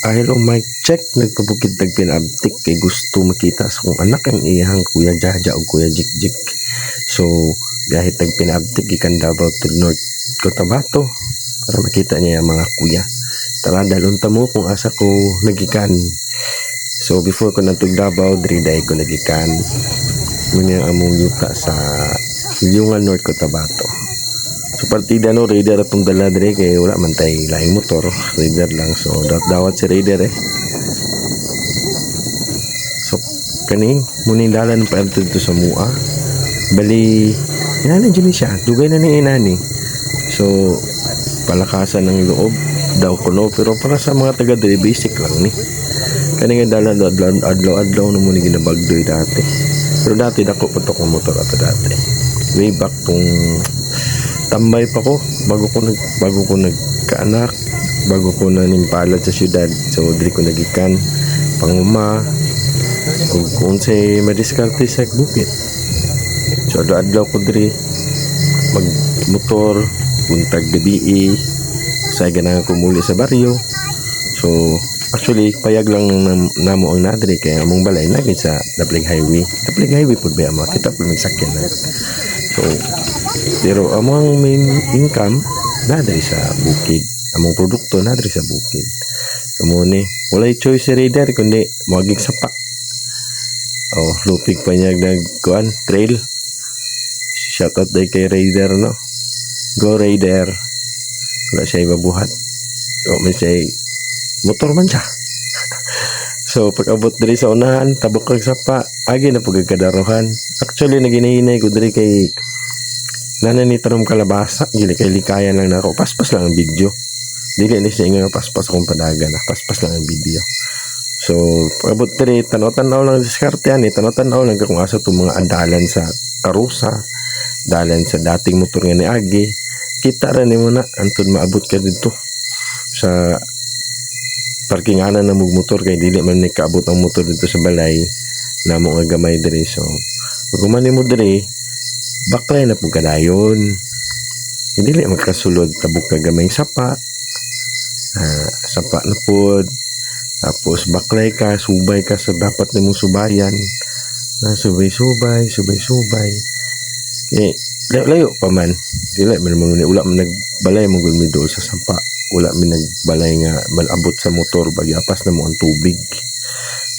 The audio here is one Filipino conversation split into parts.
Hello mic check, nagpabukid tagpinabtik kay gusto makita sa kong anak ang iyang kuya Jaja o kuya Jikjik. So biyahe tagpinabtik gikan Davao to North Cotabato para makita niya ang mga kuya. Tara dalon ta mo kung asa ko nagikan. So before ko natug Davao, diri day ko nagikan. Muna among yuta sa Ilyungan North Cotabato. So partida no, Raider atong dala dire kay wala man tay laing motor, Raider lang. So dawat si Raider So kani muni dalan pa dito sa Mua. Bali inani dyan siya, dugay na ni inani. So palakasan ng loob daw kuno, pero para sa mga taga dire basic lang ni. Kani nga dalan adlaw na muni ginabagdoy dati. Pero dati dako pa to kong motor ato dati. Way back kung tambay pa ko bago ko nagkaanak, bago ko na nimpalad sa syudad. So diri ko nagikan panguma ug kung say madiskarte sa bukid. So adlaw ko diri mag motor buntag gabi sa ganang ko muli sa baryo. So actually payag lang namo ang nadri kay among balay lagi sa Daplig Highway pud ba makita pud may sakyan na. So pero among main income nadri sa bukid, among produkto nadri sa bukid. Kamo ni walay choice si Raider kundi moagig sapa. Lupig pa niya nagkuan trail. Shoutout day kay Raider no. Go Raider. Wala siya ibabuhat. May siya motor man siya. So pag abot diri sa unahan tabok kag sapa, agi na pagkadaruhan. Actually naginahinay ko diri kay nana ni tanom kalabasa, gili kay likayan lang nako. Paspas lang ang video. Dili ni siya nga paspas akong padagan, paspas lang ang video. So pag abot diri tanaw-tanaw lang diskartehan ni, tanaw-tanaw lang kung asa tong mga andalan sa karusa, dalan sa dating motor nga ni agi. Kita ra nimo na antud maabot ka dito sa parkinganan na motor kay dili man ni kaabot ang motor dito sa balay na mo nga gamay diri. So pag umani mo diri baklay na pud kadayon, dili magkasulod tabok ka gamay sapa. Sapa na pud, tapos baklay ka, subay ka sa dapat nimong subayan na subay eh layo pa man, dili man mo ni ula man nagbalay mo gud mi dool sa sapa, wala mi nagbalay nga malabot sa motor bagyapas na mo ang tubig.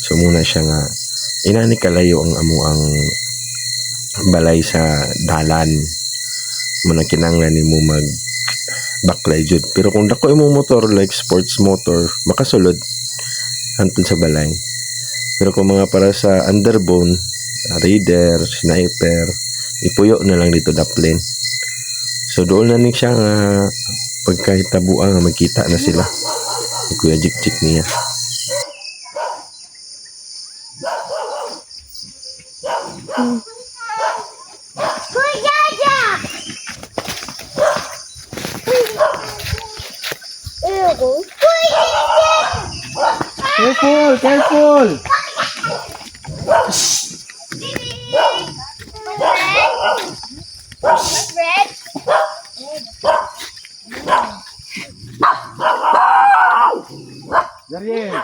So muna siya nga inani kalayo ang amo ang balay sa dalan mo na kinanglan nimo mag baklay jud. Pero kung dako imong motor like sports motor makasulod hantod sa balay. Pero kung mga para sa underbone, Raider, Sniper, ipuyo na lang dito daplin. So doon na ni siya nga pagkahitabuan nga magkita na sila ni Kuya Jikjik niya. Kuya Jaja! Careful! What's red? Dariel!